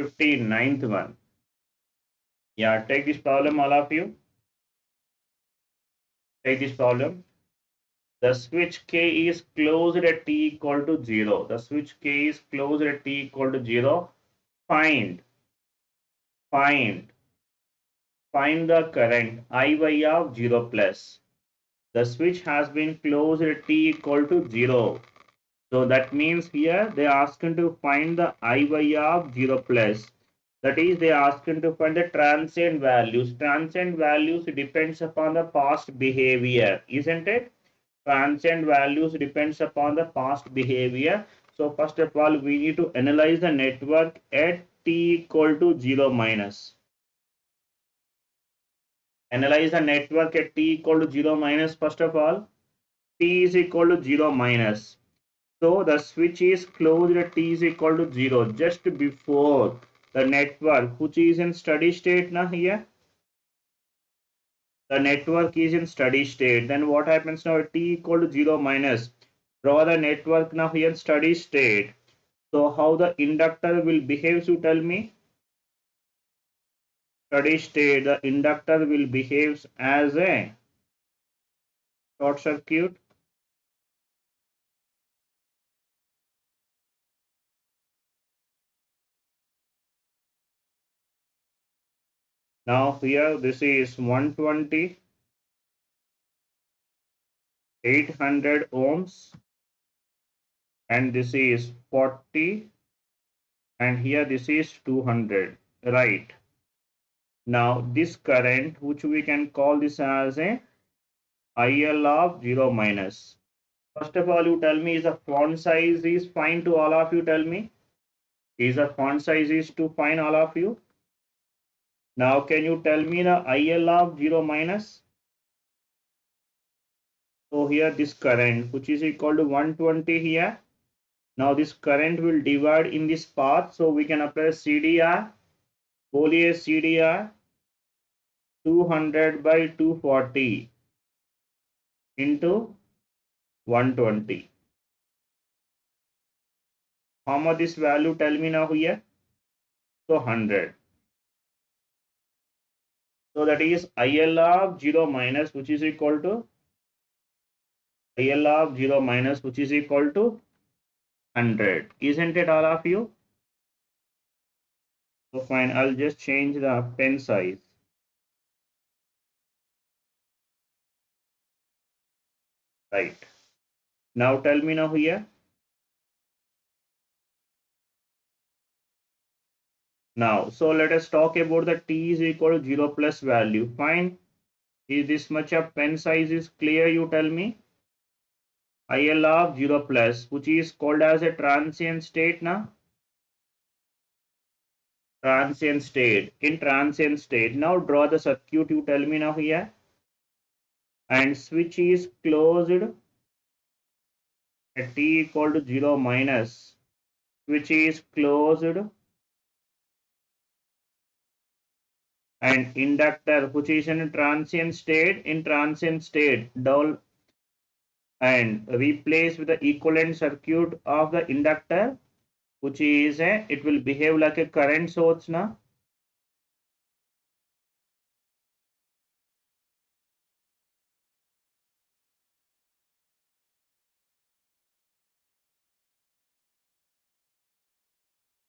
59th one. Yeah, take this problem, all of you. Take this problem. The switch K is closed at t equal to 0. The switch K is closed at t equal to 0. Find, find, find the current Iy of 0 plus. The switch has been closed at t equal to 0. So that means here they are asking to find the Iy of 0 plus. That is, they are asking to find the transient values. Transient values depends upon the past behavior, isn't it? Transient values depends upon the past behavior. So first of all, we need to analyze the network at t equal to 0 minus. Analyze the network at t equal to 0 minus. First of all, t is equal to 0 minus. So the switch is closed at t is equal to 0 just before the network, which is in steady state now here. The network is in steady state. Then what happens now at t equal to 0 minus? Draw the network now here in steady state. So how the inductor will behave, you tell me? Steady state, the inductor will behave as a short circuit. Now here this is 120, 800 ohms, and this is 40, and here this is 200, right? Now this current, which we can call this as a IL of 0 minus. First of all, you tell me, is the font size is fine to all of you? Tell me, is the font size is to fine all of you? Now can you tell me the IL of 0 minus? So here this current, which is equal to 120 here. Now this current will divide in this path, so we can apply CDR. Boliye CDR 200 by 240 into 120. How much this value, tell me now here? So 100. So that is IL of 0 minus, which is equal to IL of 0 minus, which is equal to 100. Isn't it, all of you? So fine, I'll just change the pen size. Right. Now tell me now here. Now, so let us talk about the t is equal to 0 plus value. Fine. Is this much of pen size is clear? You tell me. IL of 0 plus, which is called as a transient state now. Transient state. In transient state. Now draw the circuit. You tell me now here. And switch is closed at t equal to 0 minus. Switch is closed. And inductor, which is in transient state, and replace with the equivalent circuit of the inductor, which is it will behave like a current source now.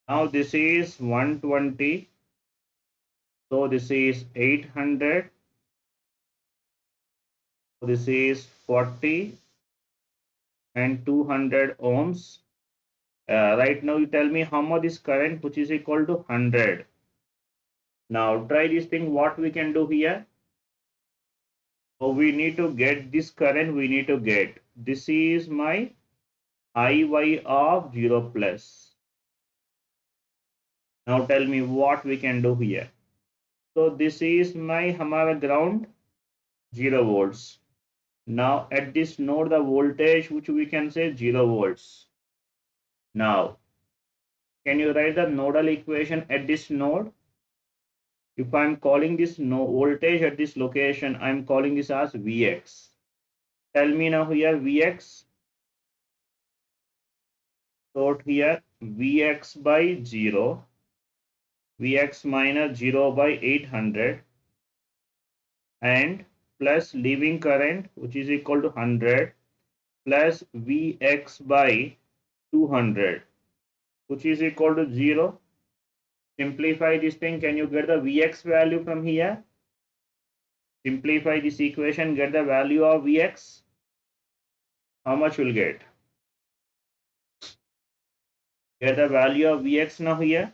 Now this is 120, so this is 800, so this is 40 and 200 ohms. Right now you tell me how much is current, which is equal to 100. Now try this thing, what we can do here. So we need to get this current, we need to get. This is my Iy of 0 plus. Now tell me what we can do here. So this is my hamara ground 0 volts. Now at this node the voltage, which we can say 0 volts. Now can you write the nodal equation at this node? If I am calling this no voltage at this location, I am calling this as Vx. Tell me now here Vx. So here Vx by 0 Vx minus 0 by 800 and plus leaving current which is equal to 100 plus Vx by 200 which is equal to 0. Simplify this thing. Can you get the Vx value from here? Simplify this equation, get the value of Vx. How much will get? Get the value of Vx now here.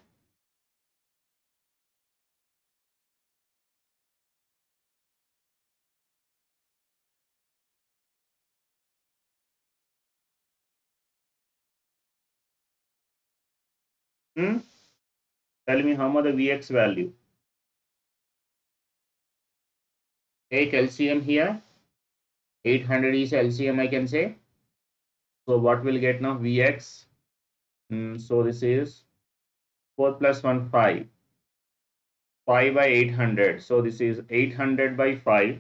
Tell me how much the Vx value. Take LCM here. 800 is LCM, I can say. So what will get now? Vx. So this is 4 plus 1, 5. 5 by 800. So this is 800 by 5.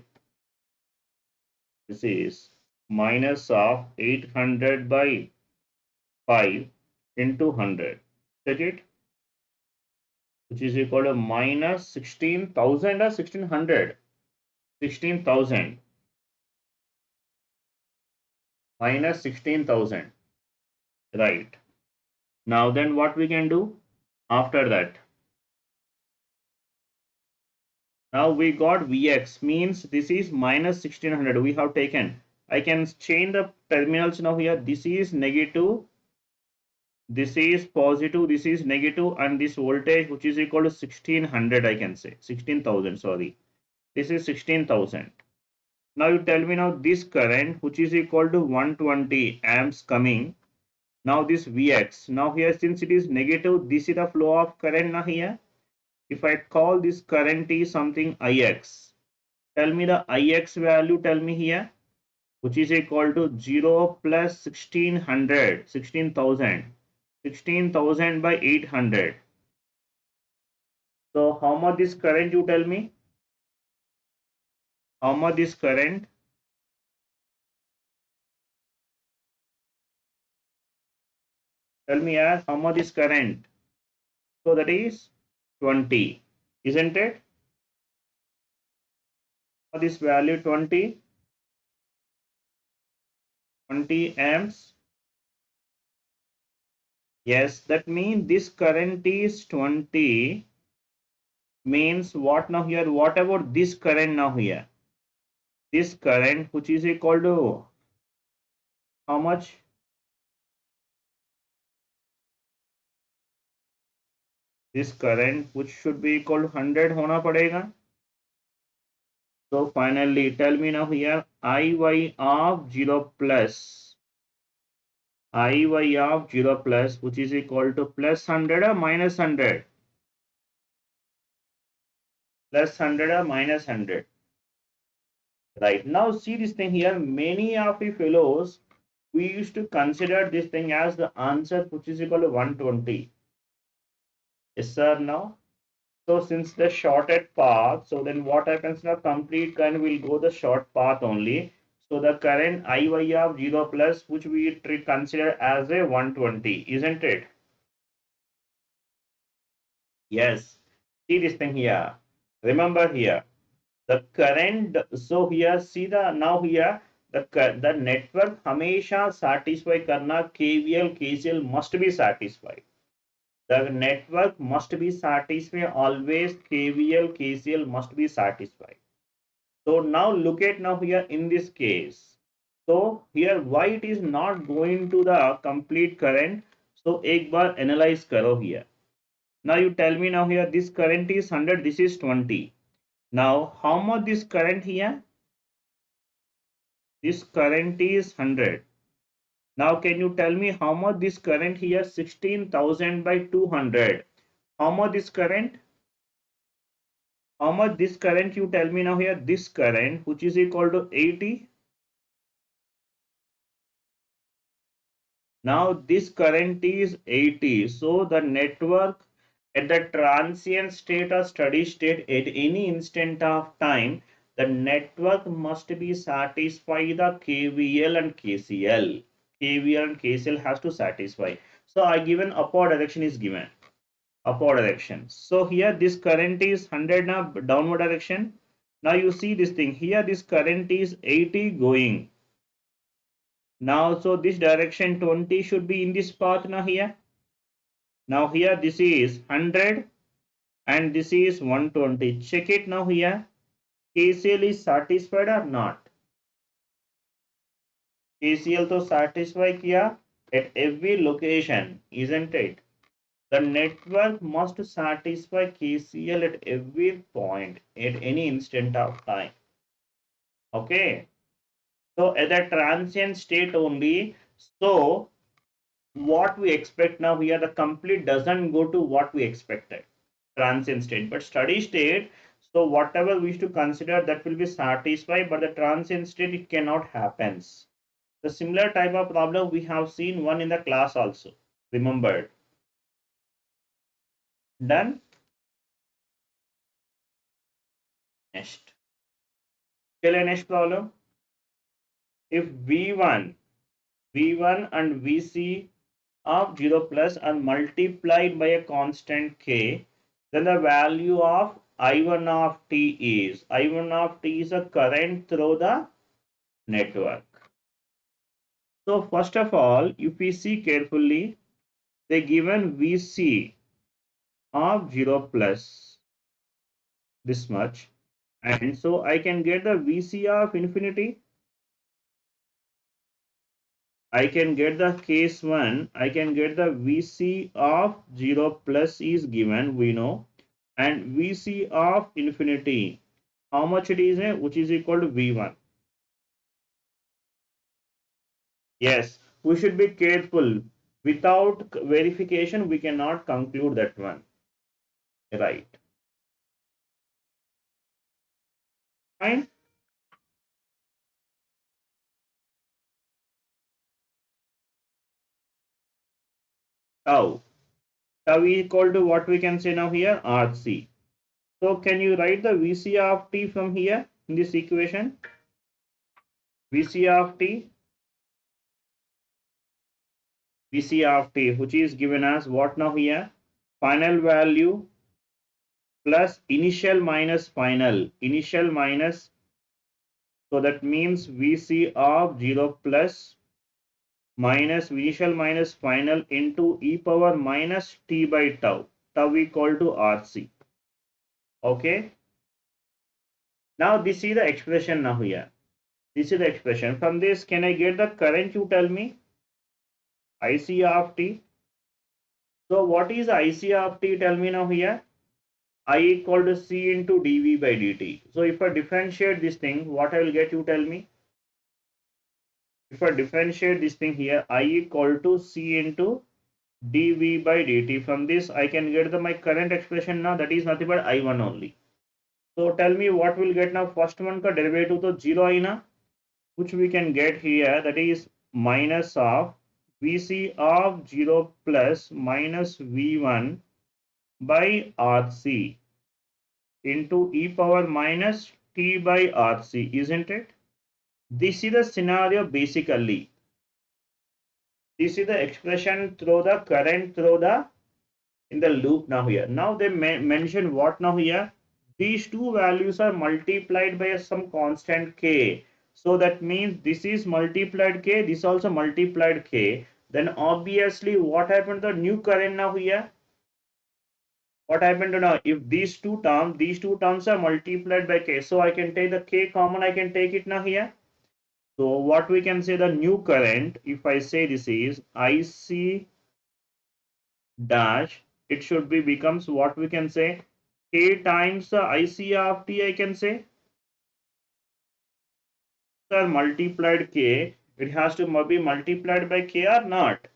This is minus of 800 by 5 into 100. Take it. Which is equal to minus 16,000 or 1600. 16,000 minus 16,000. Right. Now then what we can do after that? Now we got Vx means this is minus 1600 we have taken. I can change the terminals now here. This is negative, this is positive, this is negative, and this voltage which is equal to 1600 I can say 16,000, sorry. This is 16,000. Now you tell me now this current which is equal to 120 amps coming. Now this Vx. Now here since it is negative, this is the flow of current now here. If I call this current is something Ix, tell me the Ix value, tell me here, which is equal to 0 plus 1600, 16,000, 16,000 by 800. So how much this current you tell me? How much this current? Tell me how much is current? So that is 20, isn't it? For this value 20 amps. Yes, that means this current is 20. Means what now here? What about this current now here? This current which is equal to how much? This current which should be equal to 100 होना पड़ेगा. So finally tell me now here Iy of 0 plus. Iy of 0 plus which is equal to plus 100 or minus 100? Plus 100 or minus 100? Right. Now see this thing here. Many of the fellows, we used to consider this thing as the answer which is equal to 120. Yes sir, no? So since the shorted path, so then what happens now? Complete current will go the short path only. So the current Iy of 0 plus, which we consider as a 120, isn't it? Yes. See this thing here. Remember here, the current. So here, see the now here the network हमेशा satisfy करना KVL KCL must be satisfied. The network must be satisfied always. KVL KCL must be satisfied. So now look at now here in this case. So here why it is not going to the complete current. So एक बार analyze करो here. Now you tell me now here this current is 100, this is 20. Now how much this current here? This current is 100. Now can you tell me how much this current here? 16,000 by 200. How much this current? How much this current you tell me now here? This current which is equal to 80. Now this current is 80. So the network at the transient state or steady state at any instant of time, the network must be satisfy the KVL and KCL. KVL and KCL has to satisfy. So I given upward direction is given. upward direction. So here this current is 100 now, downward direction. Now you see this thing here, this current is 80 going. Now so this direction 20 should be in this path now here. Now here this is 100 and this is 120. Check it now here. KCL is satisfied or not? KCL तो satisfy किया at every location, isn't it? The network must satisfy KCL at every point, at any instant of time. Okay. So at the transient state only. So what we expect now here, the complete doesn't go to what we expected. Transient state, but steady state. So whatever we wish to consider, that will be satisfied, but the transient state it cannot happens. The similar type of problem we have seen one in the class also. Remembered. Done. Next. Next problem. If V1 and Vc of 0 plus are multiplied by a constant k, then the value of I1 of t is a current through the network. So first of all, if we see carefully, they given Vc of 0 plus this much, and so I can get the Vc of infinity. I can get the case 1, I can get the Vc of 0 plus is given, we know, and Vc of infinity, how much it is, which is equal to V1. Yes, we should be careful. Without verification, we cannot conclude that one. Right. Fine. Tau. Tau is equal to what we can say now here, RC. So can you write the Vc of t from here in this equation? Vc of t, which is given as what now here? Final value plus initial minus final. Initial minus, so that means Vc of 0 plus minus initial minus final into e power minus t by tau. Tau equal to RC. Okay. Now this is the expression now here. This is the expression. From this, can I get the current? You tell me. IC of t. So what is IC of t? Tell me now here. I equal to C into dV by dt. So if I differentiate this thing, what I will get? You tell me. If I differentiate this thing here, I equal to C into dV by dt. From this, I can get my current expression now. That is nothing but I1 only. So tell me what we'll get now. First one ka derivative to 0 I na, which we can get here. That is minus of Vc of 0 plus minus V1 by RC into e power minus t by RC, isn't it? This is the scenario basically. This is the expression through the current through the in the loop now here. Now they mention what now here? These two values are multiplied by some constant k. So that means this is multiplied k, this also multiplied k. Then obviously what happened to the new current now here? What happened to now? If these two terms are multiplied by k, so I can take the k common, I can take it now here. So what we can say, the new current, if I say this is IC dash, it should be becomes what we can say k times the IC of t, I can say. Sir, multiplied k, it has to be multiplied by k or not.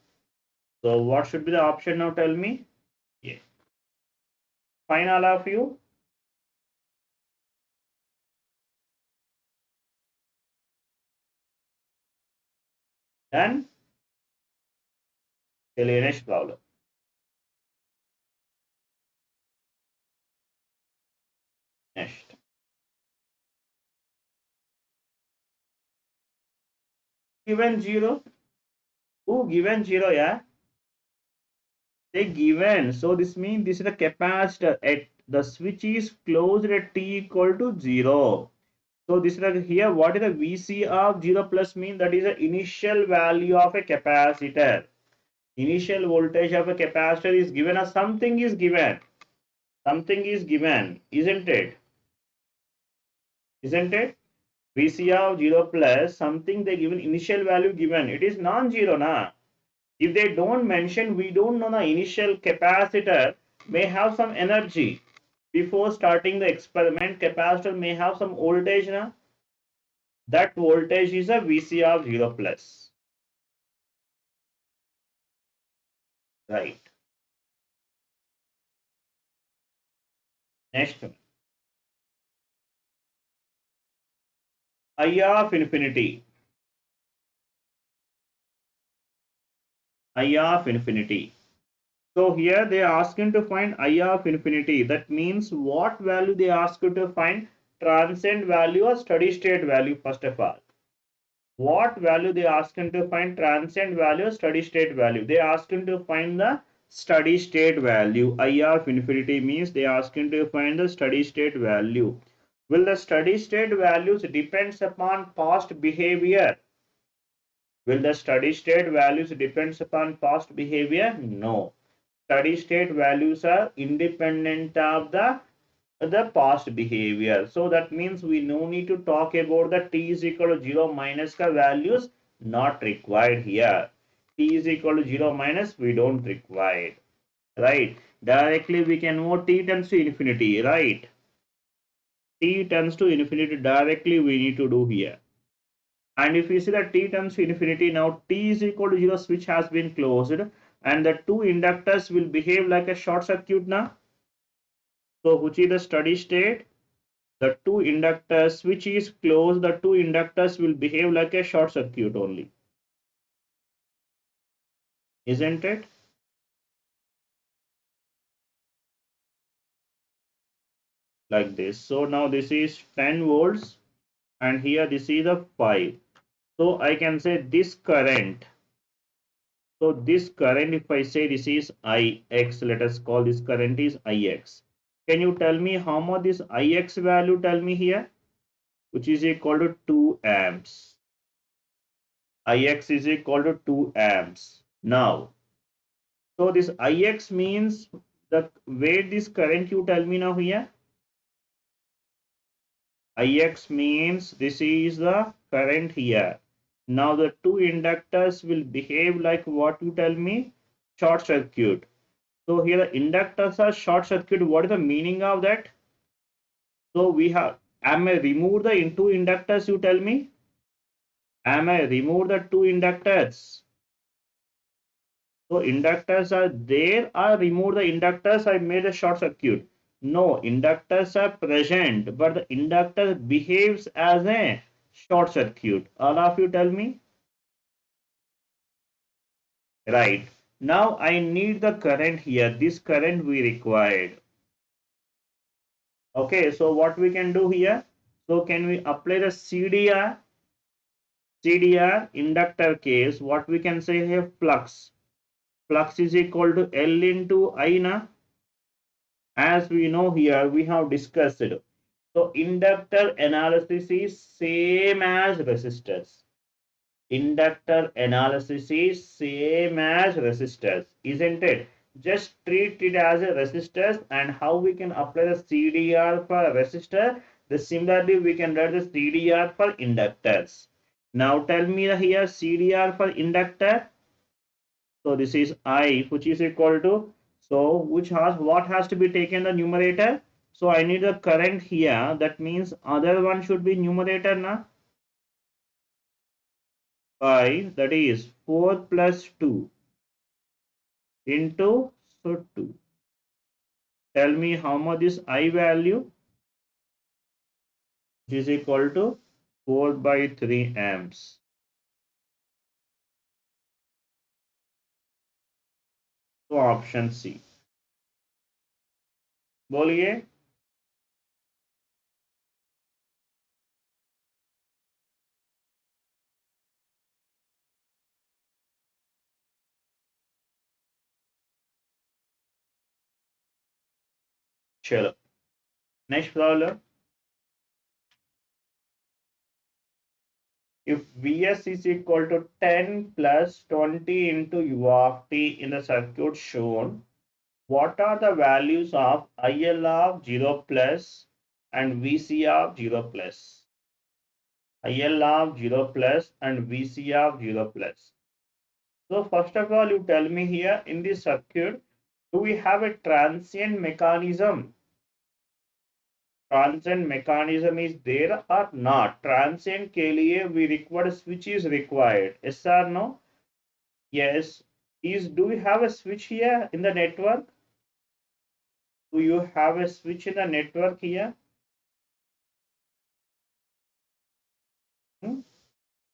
So what should be the option now? Tell me. Yeah. Fine, all of you. Done. चलिए next problem. Next. Given 0. Who given 0, yeah? They given. So this means this is the capacitor at the switch is closed at t equal to 0. So this is the, here what is the VC of 0 plus mean, that is the initial value of a capacitor. Initial voltage of a capacitor is given as something is given. Something is given, isn't it? Isn't it? VC of 0 plus something they given, initial value given. It is non-zero na. If they don't mention, we don't know the initial capacitor may have some energy. Before starting the experiment, capacitor may have some voltage na. That voltage is a VC of 0 plus. Right. Next one. I of infinity. I of infinity. So here they are asking to find I of infinity. That means what value they ask you to find? Transient value or steady state value first of all. What value they ask him to find? Transient value or steady state value? They ask him to find the steady state value. I of infinity means they ask him to find the steady state value. Will the steady state values depends upon past behavior? Will the steady state values depends upon past behavior? No. Steady state values are independent of the past behavior. So that means we no need to talk about the t is equal to 0 minus ka values, not required here. T is equal to 0 minus, we don't require. Right. Directly we can move t tends to infinity. Right. T tends to infinity directly we need to do here. And if we see that t tends to infinity, now t is equal to 0, switch has been closed and the two inductors will behave like a short circuit now. So which is the steady state? The two inductors, switch is closed, the two inductors will behave like a short circuit only. Isn't it? Like this. So now this is 10 volts and here this is a 5. So I can say this current. So this current, if I say this is Ix, let us call this current is Ix. Can you tell me how much this Ix value tell me here? Which is equal to 2 amps. Ix is equal to 2 amps. Now, so this Ix means the where this current you tell me now here. Ix means this is the current here. Now the two inductors will behave like what you tell me? Short circuit. So here the inductors are short circuit. What is the meaning of that? So we have, am I remove the two inductors you tell me? Am I remove the two inductors? So inductors are there, or remove the inductors, I made a short circuit. No, inductors are present, but the inductor behaves as a short circuit. All of you tell me. Right. Now I need the current here. This current we required. Okay, so what we can do here? So can we apply the CDR? CDR inductor case, what we can say here? Flux. Flux is equal to L into I na. As we know here, we have discussed it. So inductor analysis is same as resistors. Inductor analysis is same as resistors, isn't it? Just treat it as a resistors, and how we can apply the CDR for resistor. The similarly we can write the CDR for inductors. Now tell me here CDR for inductor. So this is I, which is equal to, so which has, what has to be taken the numerator? So I need the current here. That means other one should be numerator na. 5, that is 4 plus 2 into, so 2. Tell me how much is I value, which is equal to 4 by 3 amps. So option C. बोलिए. Chalo. Next problem. If Vs is equal to 10 plus 20 into U of t in the circuit shown, what are the values of IL of 0 plus and VC of 0 plus? IL of 0 plus and VC of 0 plus. So first of all, you tell me here in this circuit, do we have a transient mechanism? Transient mechanism is there or not? Transient के लिए we require switch is required. Yes or no? Yes. Do we have a switch here in the network? Do you have a switch in the network here? Hmm?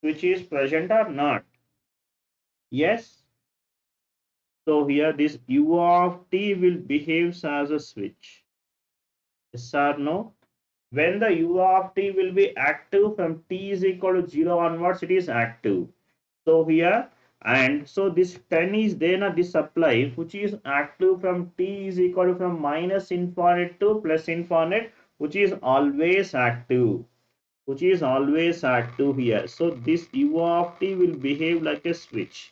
Switch is present or not? Yes. So here this U of t will behave as a switch. Yes or no? When the U of t will be active from t is equal to 0 onwards, it is active. So here, and so this 10 is there now, this supply which is active from t is equal to from minus infinite to plus infinite, which is always active. Which is always active here. So this U of t will behave like a switch.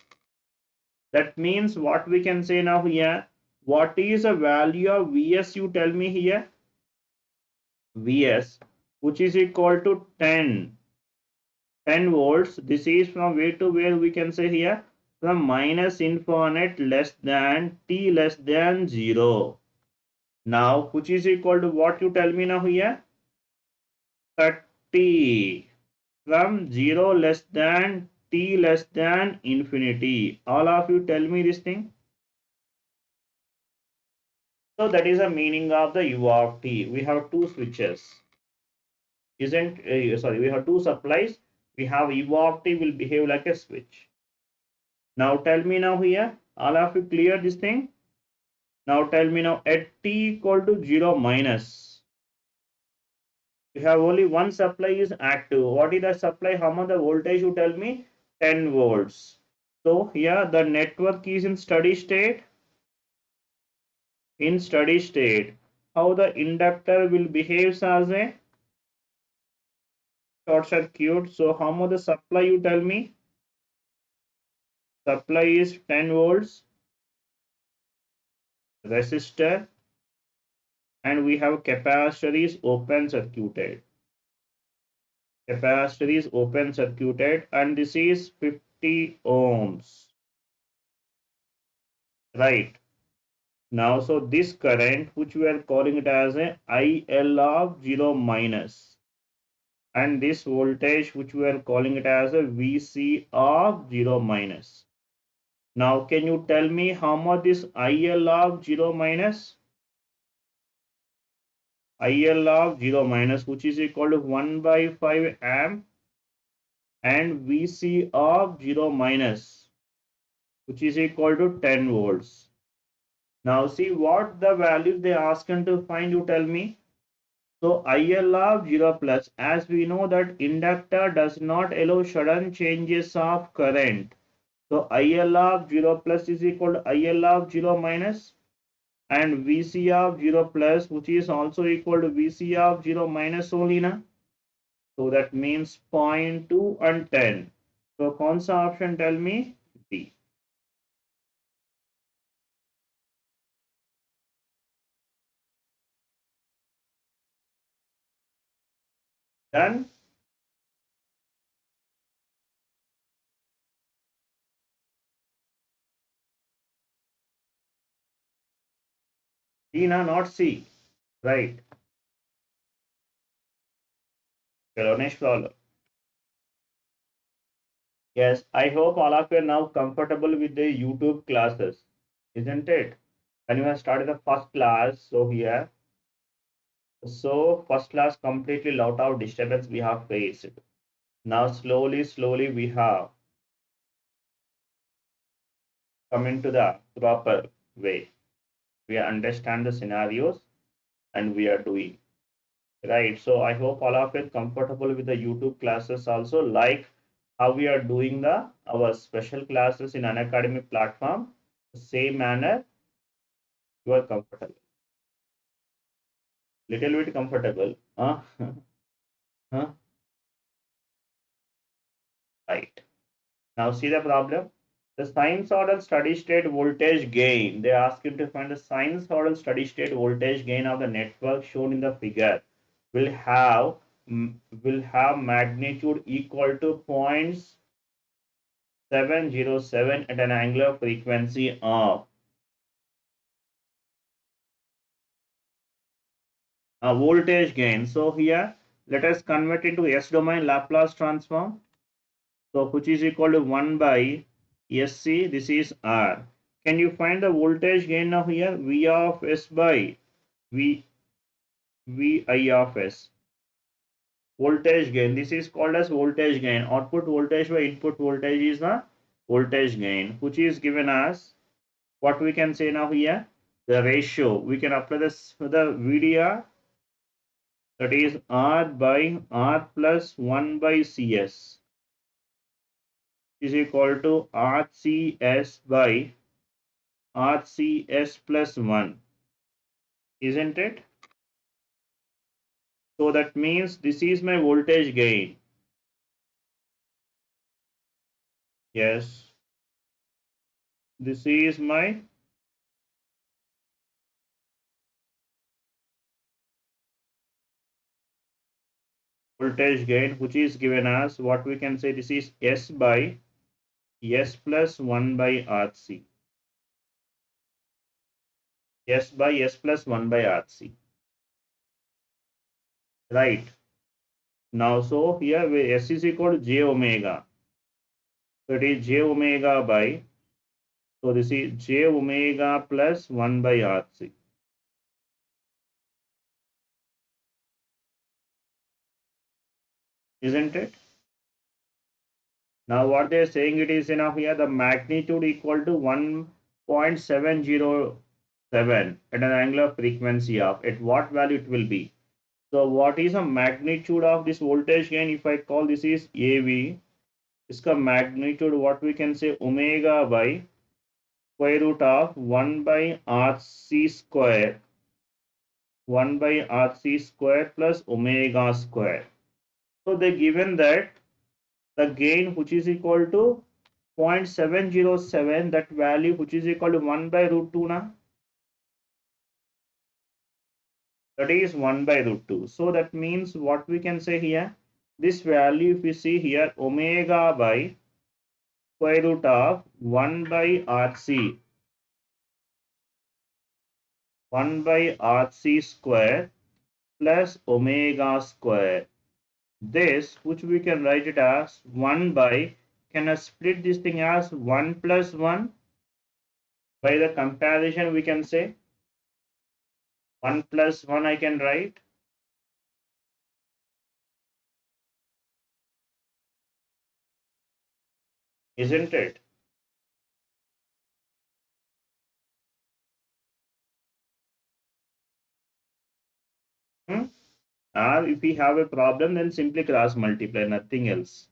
That means what we can say now here, what is the value of Vs, you tell me here? Vs, which is equal to 10 volts. This is from where to where we can say here? From minus infinite less than t less than 0. Now, which is equal to what you tell me now here? 30. From 0 less than t less than infinity. All of you tell me this thing. So that is the meaning of the U of t. We have two switches. Sorry, we have two supplies. We have U of t will behave like a switch. Now tell me now here. All of you clear this thing? Now tell me now at t equal to 0 minus. We have only one supply is active. What is the supply? How much the voltage you tell me? 10 volts. So here the network is in steady state. In steady state, how the inductor will behave as a short circuit. So how much the supply you tell me? Supply is 10 volts. Resistor, and we have capacitor is open circuited. Capacitor is open circuited, and this is 50 ohms. Right. Now, so this current, which we are calling it as a IL of 0 minus, and this voltage, which we are calling it as a VC of 0 minus. Now, can you tell me how much this IL of 0 minus? IL of 0 minus, which is equal to 1 by 5 amp, and VC of 0 minus, which is equal to 10 volts. Now see what the values they ask him to find, you tell me. So IL of 0 plus, as we know that inductor does not allow sudden changes of current. So IL of 0 plus is equal to IL of 0 minus, and VC of 0 plus, which is also equal to VC of 0 minus only na. So that means 0.2 and 10. So कौन सा option tell me? D. Done? D na, not C. Right. Chalo, next problem. Yes, I hope all of you are now comfortable with the YouTube classes, isn't it? And you have started the first class, so here, so first class completely lot of disturbance we have faced. Now slowly we have come into the proper way. We understand the scenarios and we are doing right. So I hope all of you are comfortable with the YouTube classes also, like how we are doing the our special classes in Unacademy platform. Same manner you are comfortable. Little bit comfortable. Huh? Right. Now see the problem. The sinusoidal steady state voltage gain. They ask you to find the sinusoidal steady state voltage gain of the network shown in the figure. Will have will have magnitude equal to 0.707 at an angular frequency of voltage gain. So here let us convert into S domain Laplace transform. So which is equal to 1 by SC, this is R. Can you find the voltage gain now here? V of S by V, VI of S. Voltage gain, this is called as voltage gain. Output voltage by input voltage is the voltage gain, which is given as, what we can say now here? The ratio. We can apply this to the VDR, that is R by R plus 1 by CS is equal to RCS by RCS plus 1, isn't it? So that means this is my voltage gain. Yes, this is my voltage gain, which is given as, what we can say, this is S by S plus 1 by RC. S by S plus 1 by RC. Right. Now, so here S is equal to J omega. So it is J omega by, so this is J omega plus 1 by RC. Isn't it? Now what they are saying, it is enough here, the magnitude equal to 1.707 at an angular frequency of, at what value it will be. So what is the magnitude of this voltage gain? If I call this is AV, इसका magnitude, what we can say, omega by square root of 1 by RC square, 1 by RC square plus omega square. So they given that the gain which is equal to 0.707, that value which is equal to 1 by root 2 now, that is 1 by root 2. So that means what we can say here, this value, if we see here, omega by square root of 1 by RC, 1 by RC square plus omega square. This, which we can write it as 1 by, can I split this thing as 1 plus 1? By the comparison, we can say 1 plus 1 I can write. Isn't it? Hmm? Or if we have a problem, then simply cross multiply, nothing else.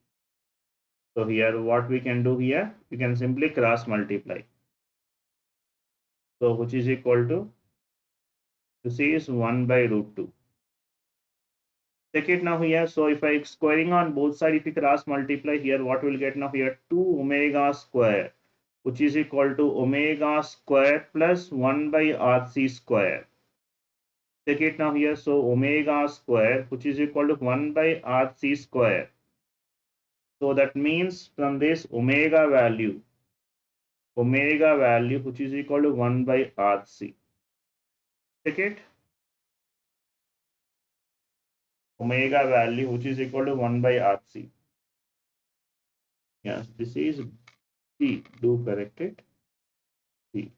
So here, what we can do here, we can simply cross multiply. So which is equal to, this is 1 by root 2. Check it now here. So if I squaring on both sides, if we cross multiply here, what we'll get now here? 2 omega square, which is equal to omega square plus 1 by RC square. Check it now here. So omega square, which is equal to 1 by RC square. So that means from this omega value, which is equal to 1 by RC. Check it. Omega value, which is equal to 1 by RC. Yes, this is C. Do correct it. C.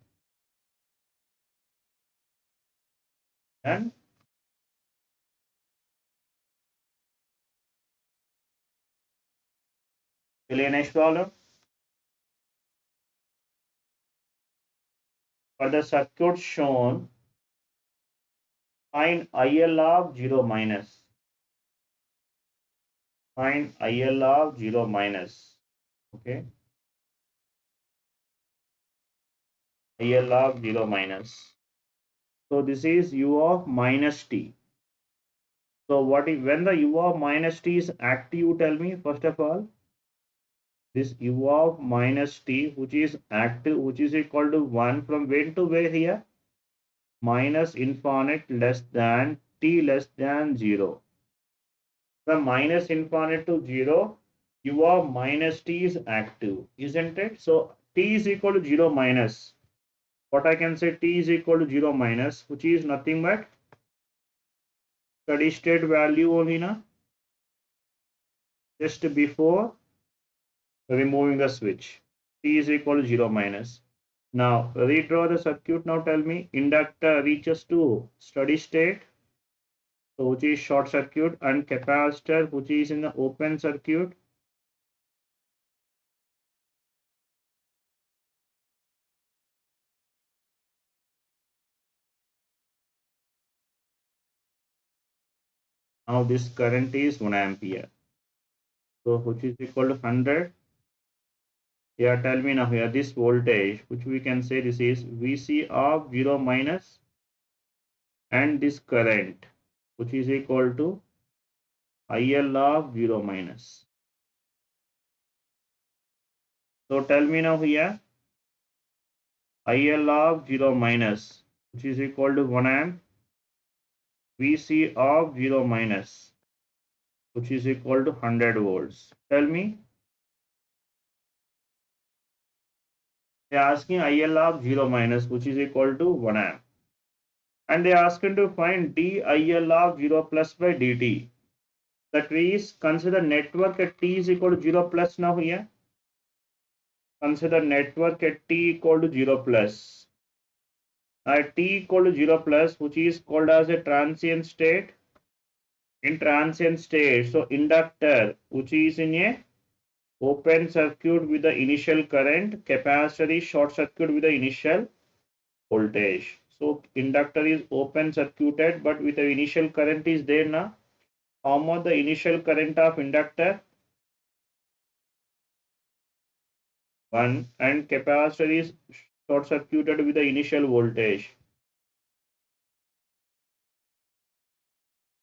And clear next problem. For the circuit shown, find IL of 0 minus. Find IL of 0 minus. Okay. IL of 0 minus. So this is U of minus T. So what if when the u of minus t is active, you tell me first of all, this u of minus t which is active, which is equal to 1 from when to where here? Minus infinite less than t less than 0. From minus infinite to 0, u of minus t is active, isn't it? So t is equal to 0 minus. What I can say, t is equal to 0 minus, which is nothing but steady state value only, na? Just before removing the switch. T is equal to 0 minus. Now redraw the circuit. Now tell me, inductor reaches to steady state, so which is short circuit, and capacitor which is in the open circuit. Now this current is 1 ampere. So which is equal to 100. Yeah, tell me now here this voltage, which we can say this is VC of 0 minus, and this current, which is equal to IL of 0 minus. So tell me now here IL of 0 minus, which is equal to 1 amp, VC of 0 minus, which is equal to 100 volts. Tell me, they are asking IL of 0 minus, which is equal to 1 amp. And they are asking to find DIL of 0 plus by dt. That is, consider network at t is equal to 0 plus now here. Consider network at t equal to 0 plus. At t equal to 0 plus, which is called as a transient state. In transient state, so inductor, which is in a open circuit with the initial current, capacitor is short circuit with the initial voltage. So inductor is open circuited, but with the initial current is there now. How much the initial current of inductor? 1, and capacitor is short circuited with the initial voltage.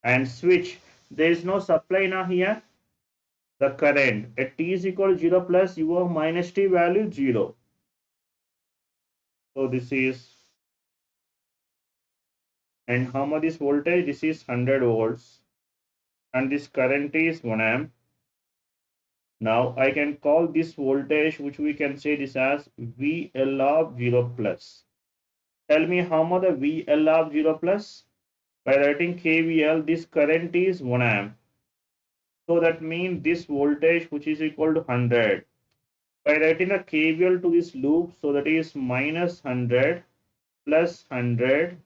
And switch, there is no supply now here. The current at t is equal to 0 plus u of minus t value 0. So this is, and how much is voltage? This is 100 volts, and this current is 1 amp. Now I can call this voltage, which we can say this as VL of 0 plus. Tell me how much the VL of 0 plus? By writing KVL, this current is 1 amp. So that means this voltage, which is equal to 100. By writing a KVL to this loop, so that is minus 100 plus 100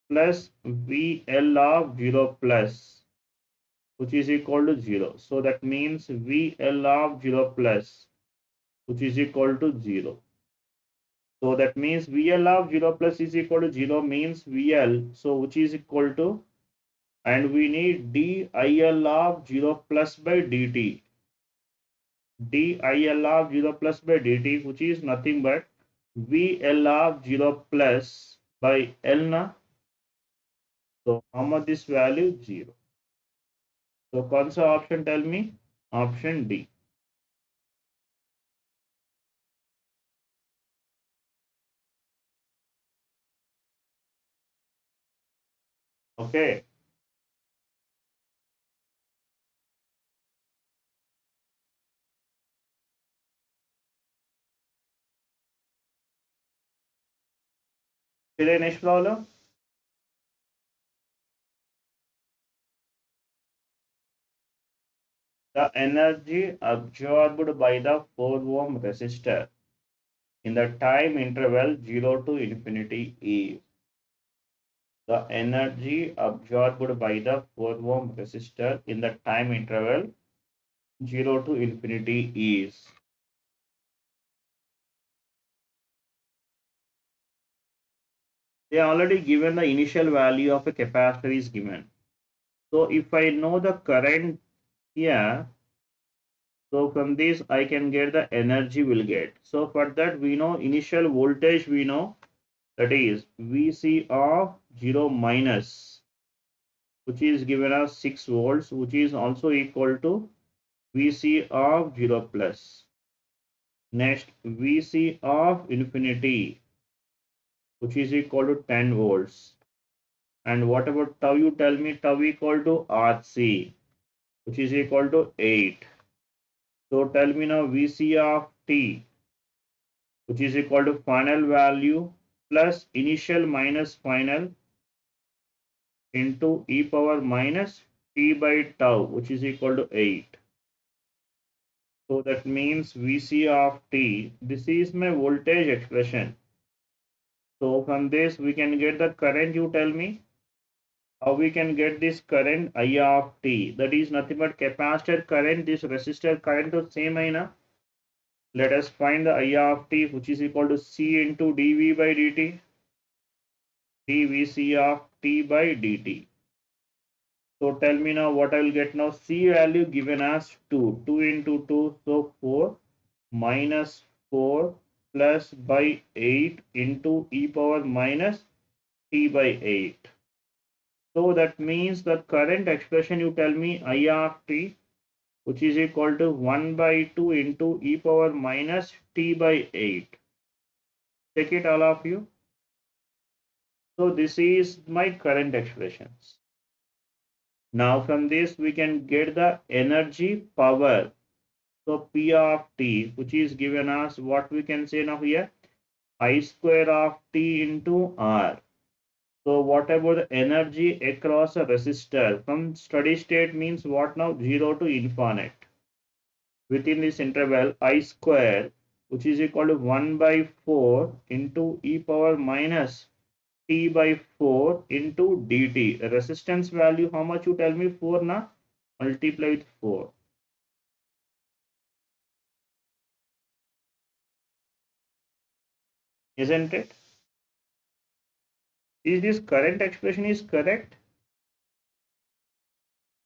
plus VL of 0 plus, which is equal to 0. So that means VL of 0 plus, which is equal to 0. So that means VL of 0 plus is equal to 0 means VL, so which is equal to, and we need DIL of 0 plus by dt. DIL of 0 plus by dt, which is nothing but VL of 0 plus by L na. So how much this value? 0. So कौन option, tell me? Option D. Okay. Today next problem. The energy absorbed by the 4 ohm resistor in the time interval 0 to infinity is. The energy absorbed by the 4 ohm resistor in the time interval 0 to infinity is. They are already given the initial value of a capacitor is given. So if I know the current here, so from this I can get the energy will get. So for that we know initial voltage, we know that is VC of 0 minus, which is given as 6 volts, which is also equal to Vc of 0 plus. Next, Vc of infinity, which is equal to 10 volts. And what about tau? You tell me tau equal to Rc, which is equal to 8. So tell me now Vc of t, which is equal to final value plus initial minus final into e power minus t by tau, which is equal to 8. So that means Vc of t, this is my voltage expression. So from this we can get the current. You tell me how we can get this current I of t. That is nothing but capacitor current, this resistor current to same I na. Let us find the I of t, which is equal to C into dV by dt, dVc of t by dt. So tell me now what I will get now. C value given as 2. 2 into 2, so 4 minus 4 plus by 8 into e power minus t by 8. So that means the current expression you tell me I of t, which is equal to 1 by 2 into e power minus t by 8. Check it all of you. So this is my current expressions. Now from this we can get the energy power. So P of t, which is given as what we can say now here, I square of t into R. So what about the energy across a resistor? From steady state means what now? 0 to infinite. Within this interval, I square, which is equal to 1 by 4 into e power minus t by 4 into dt. The resistance value, how much you tell me? 4 na? Multiply with 4. Isn't it? Is this current expression is correct?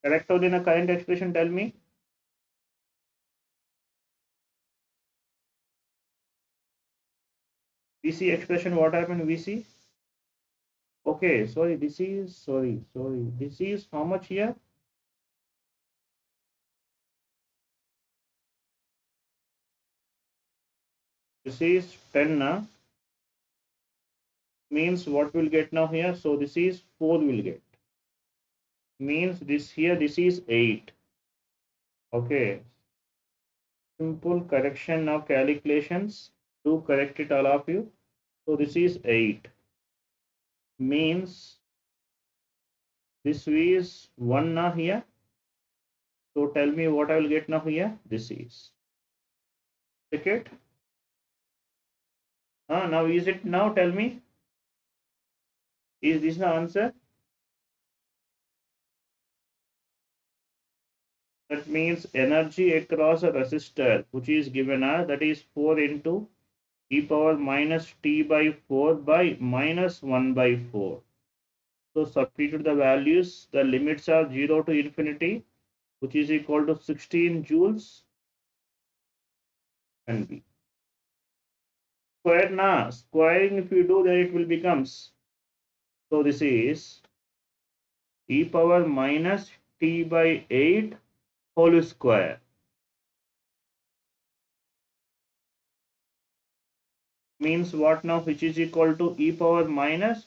Correct or in a current expression, tell me. VC expression, what happened? VC? Okay, sorry, this is, sorry. This is how much here? This is 10 na? Means what we'll get now here? So this is 4 will get. Means this here, this is 8. Okay. Simple correction of calculations. Do correct it all of you. So this is 8. Means this is 1 now here. So tell me what I will get now here. This is. Check it. Now is it now? Tell me. Is this the answer? That means energy across a resistor, which is given as that is 4 into e power minus t by 4 by minus 1 by 4. So substitute the values. The limits are 0 to infinity, which is equal to 16 joules and B. Square na. Squaring if you do, then it will becomes. So this is e power minus t by 8 whole square. Means what now? Which is equal to e power minus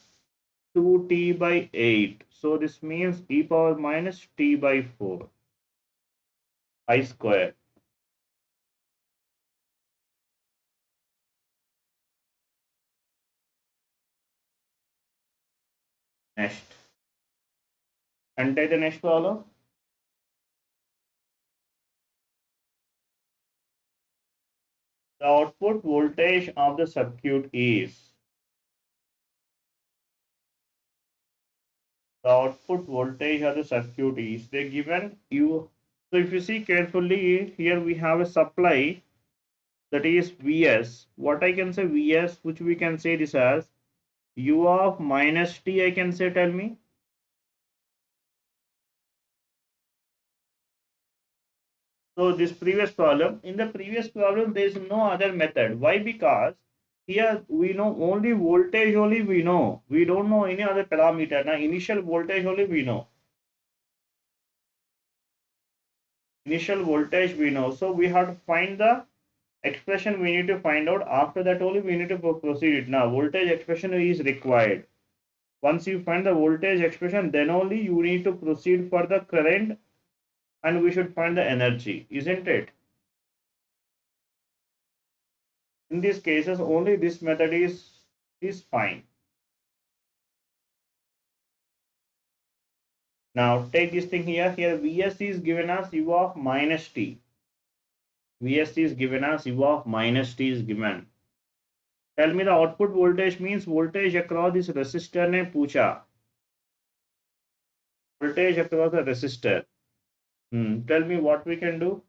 2t by 8. So this means e power minus t by 4. I square. Next. And take the next problem. The output voltage of the circuit is. The output voltage of the circuit is. They given you. So if you see carefully, here we have a supply that is Vs. What I can say Vs, which we can say this as U of minus t, I can say, tell me. So this previous problem, in the previous problem, there is no other method. Why? Because here we know only voltage only we know. We don't know any other parameter. Now initial voltage only we know. Initial voltage we know. So we have to find the expression we need to find out. After that only we need to proceed it. Now voltage expression is required. Once you find the voltage expression, then only you need to proceed for the current, and we should find the energy, isn't it? In these cases, only this method is fine. Now take this thing here. Here Vs is given as U of minus t. Vs is given as U of minus t is given. Tell me the output voltage means voltage across this resistor ने पूछा. Voltage across the resistor. Tell me what we can do.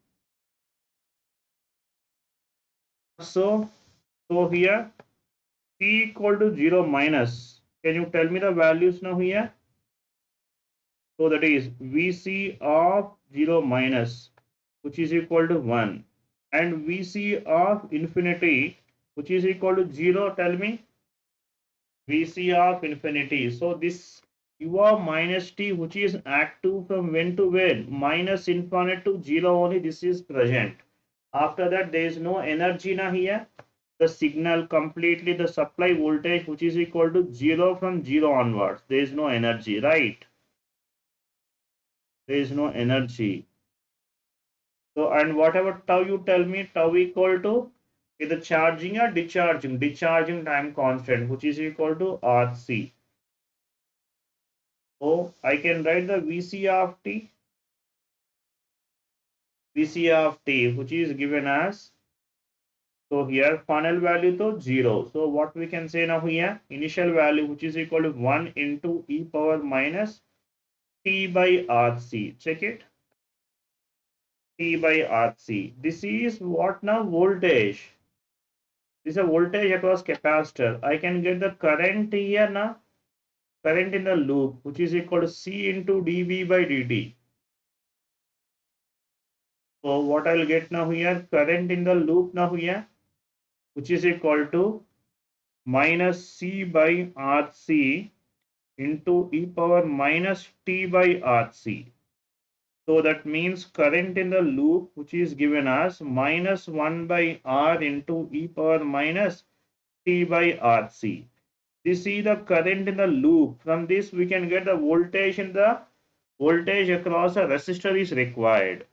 So here t equal to 0 minus. Can you tell me the values now here? So that is Vc of 0 minus, which is equal to 1, and Vc of infinity, which is equal to 0. Tell me Vc of infinity. So this U of minus t, which is active from when to when, minus infinite to 0 only, this is present. After that, there is no energy now here. The signal completely, the supply voltage, which is equal to 0 from 0 onwards. There is no energy, right? There is no energy. So, and whatever tau you tell me, tau equal to either charging or discharging time constant, which is equal to RC. So, I can write the Vc of t, which is given as, so here final value to 0. So, what we can say now here, initial value, which is equal to 1 into e power minus t by RC. Check it. T by RC. This is what now? Voltage. This is a voltage across capacitor. I can get the current here now. Current in the loop, which is equal to C into dV by dt. So what I will get now here? Current in the loop now here, which is equal to minus C by RC into e power minus T by RC. So that means current in the loop, which is given as minus 1 by R into e power minus T by RC. This is the current in the loop. From this we can get the voltage in the voltage across a resistor is required.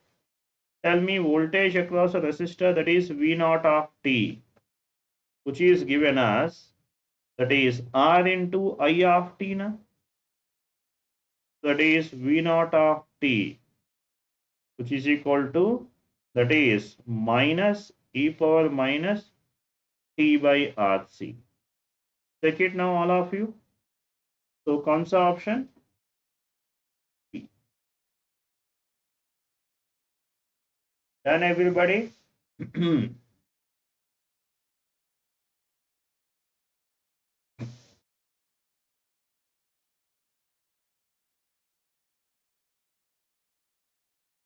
Tell me voltage across a resistor, that is V naught of T, which is given as, that is R into I of T na? That is V naught of T, which is equal to, that is minus e power minus T by RC. Check it now all of you. So कौन सा option? Done everybody?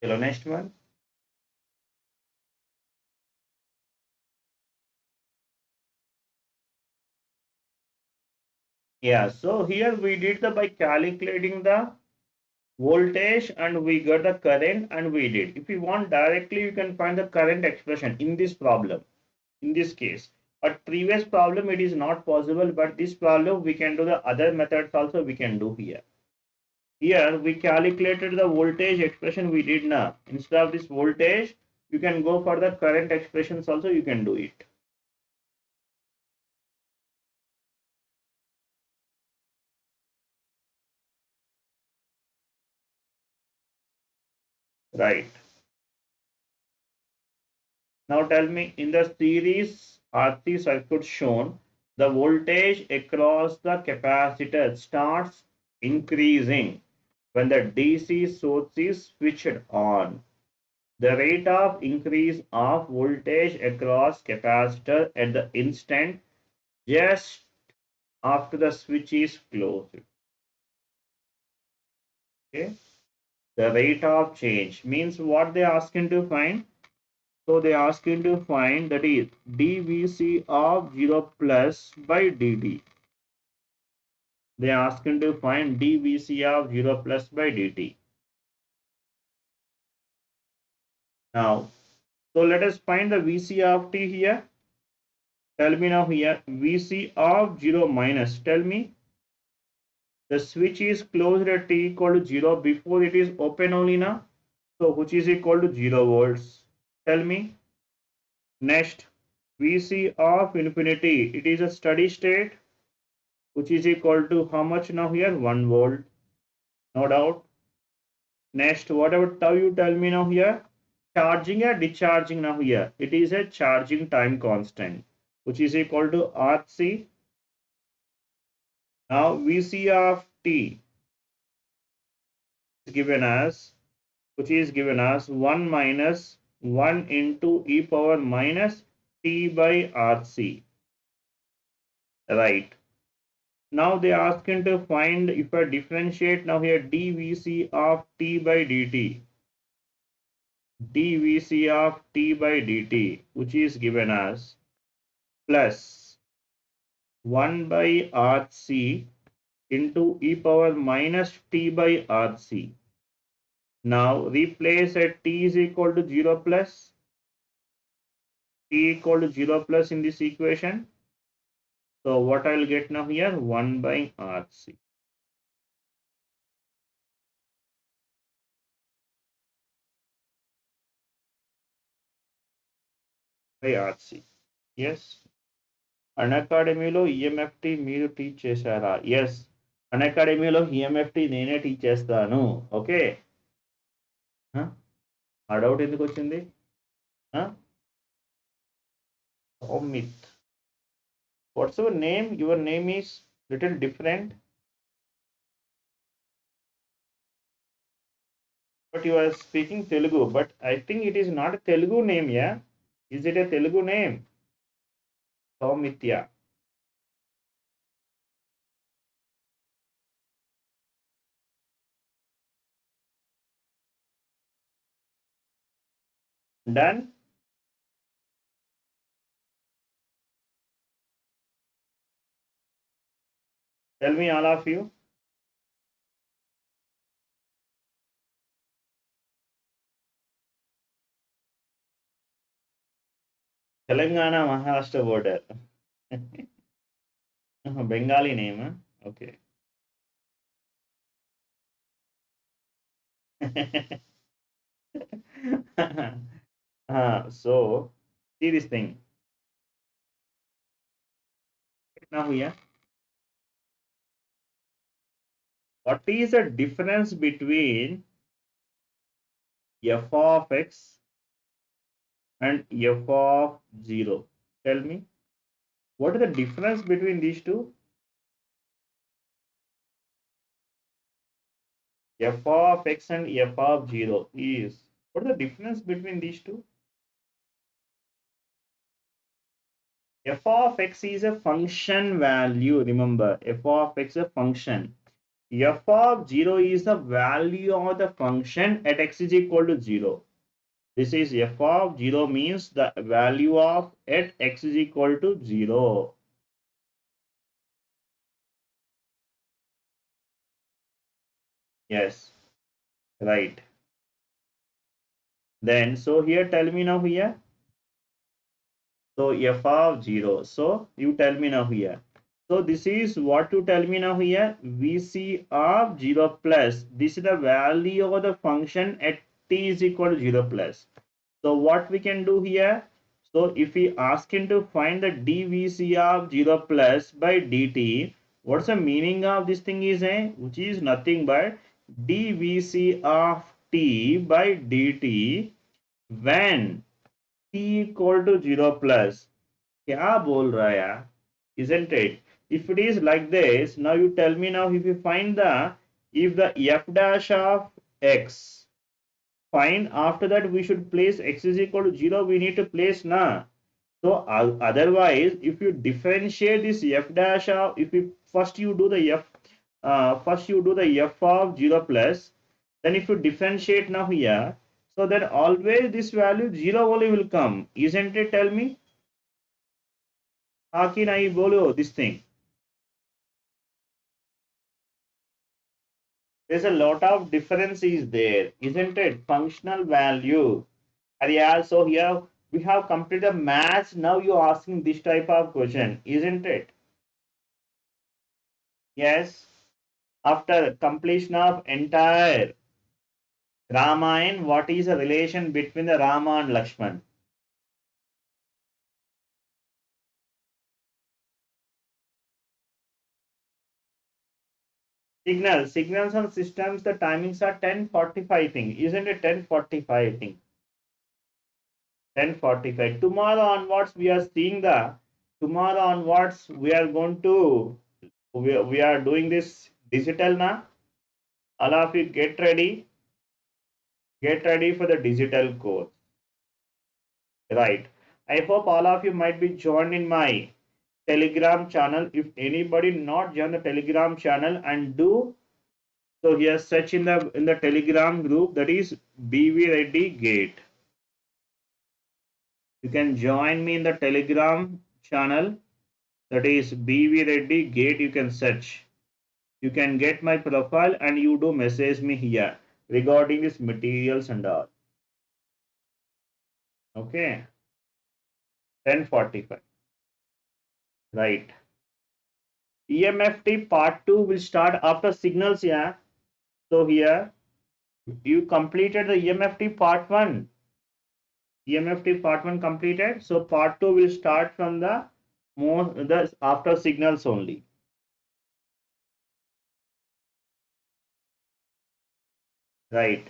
Hello, next one. Yeah, so here we did the by calculating the voltage and we got the current and we did. If you want directly, you can find the current expression in this problem, in this case. But previous problem, it is not possible, but this problem we can do the other methods also we can do here. Here we calculated the voltage expression we did now. Instead of this voltage, you can go for the current expressions also, you can do it. Right. Now tell me, in the series RC circuit shown, the voltage across the capacitor starts increasing when the DC source is switched on. The rate of increase of voltage across capacitor at the instant just after the switch is closed. Okay. The rate of change means what they are asking to find. So they are asking to find, that is dVc of 0 plus by dt. They are asking to find dVc of 0 plus by dt. Now, so let us find the VC of t here. Tell me now here, VC of 0 minus. Tell me, the switch is closed at t equal to 0 before it is open only now. So, which is equal to 0 volts. Tell me. Next, VC of infinity. It is a steady state, which is equal to how much now here? 1 volt. No doubt. Next, whatever tau you tell me now here, charging or discharging now here, it is a charging time constant, which is equal to RC. Now VC of t is given as, which is given as 1 minus 1 into e power minus t by RC. Right. Now they are asking to find, if I differentiate now here, dVc of t by dt. dVc of t by dt, which is given as plus 1 by RC into e power minus t by RC. Now replace at t is equal to 0 plus, t equal to 0 plus in this equation. So what I will get now here? 1 by RC. By RC. Yes. అకాడమీలో ఈఎంఎఫ్టి మీరు teach చేశారా? Yes, అకాడమీలో ఈఎంఎఫ్టి నేనే teach చేస్తాను. Okay, ఆ doubt ఎందుకు వచ్చింది? Omit. What's your name? Your name is little different, but you are speaking Telugu. But I think it is not a Telugu name, yeah? Is it a Telugu name? Saumitya. Done? Tell me, all of you. Telangana Maharashtra border. Bengali name, huh? Okay. So see this thing. Now here, what is the difference between f of x and f of 0? Tell me, what is the difference between these two? F of x and f of 0 is, what is the difference between these two? F of x is a function value. Remember, f of x is a function. F of 0 is the value of the function at x is equal to 0. This is f of 0 means the value of at x is equal to 0. Yes, right. Then, so here tell me now here. So f of 0. So you tell me now here. So this is what you tell me now here. Vc of 0 plus. This is the value of the function at t is equal to 0 plus. So what we can do here? So if we ask him to find the dVc of 0 plus by dt, what's the meaning of this thing is, which is nothing but dVc of t by dt when t equal to 0 plus. क्या बोल रहा है यार? Isn't it? If it is like this, now you tell me now, if you find the, if the f dash of x, fine, after that we should place x is equal to 0, we need to place na. So otherwise, if you differentiate this f dash of, if you first you do the f of 0 plus, then if you differentiate now here, so then always this value 0 only will come, isn't it? Tell me. How can I follow this thing? There's a lot of difference is there, isn't it? Functional value. And yeah, so here we have completed maths. Now you're asking this type of question, isn't it? Yes. After completion of entire Ramayana, what is the relation between the Rama and Lakshman? Signals and systems, the timings are 10:45 thing. Isn't it 10:45 thing? 10:45. Tomorrow onwards, we are seeing tomorrow onwards, we are going to, we are doing this digital now. All of you get ready for the digital course. Right. I hope all of you might be joined in my Telegram channel. If anybody not join the Telegram channel and do so, here search in the Telegram group, that is BV Reddy Gate. You can join me in the Telegram channel, that is BV Reddy Gate. You can search. You can get my profile and you do message me here regarding these materials and all. Okay, 10:45. Right. EMFT part 2 will start after signals. Yeah. So here you completed the EMFT part 1. EMFT part 1 completed. So part 2 will start from the after signals only. Right.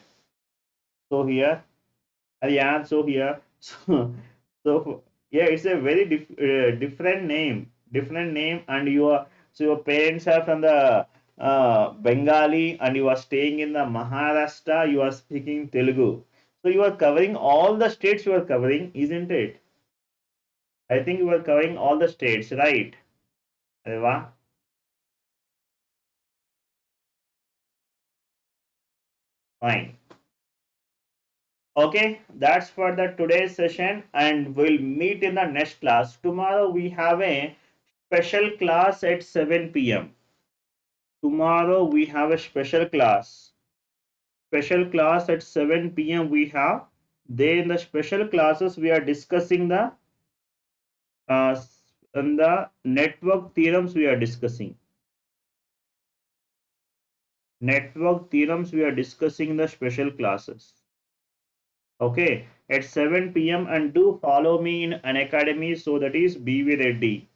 So here, yeah. So here, so yeah, it's a very different name, and your parents are from the Bengali, and you are staying in the Maharashtra. You are speaking Telugu. So you are covering all the states. You are covering, isn't it? I think you are covering all the states, right? अरे वाह. Fine. Okay, that's for the today's session, and we'll meet in the next class. Tomorrow we have a special class at 7 p.m. Tomorrow we have a special class. Special class at 7 p.m. we have. There in the special classes we are discussing uh, the network theorems we are discussing. Network theorems we are discussing in the special classes. Okay, at 7 p.m. and do follow me in an academy. So that is BV Reddy.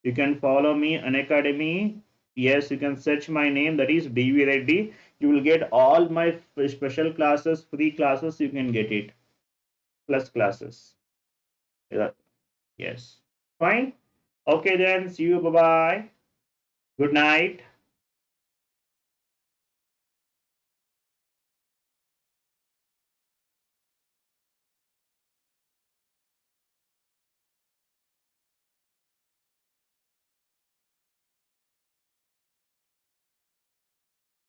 You can follow me an academy. Yes, you can search my name. That is BV Reddy. You will get all my special classes, free classes. You can get it plus classes. Yeah. Yes. Fine. Okay then. See you. Bye bye. Good night.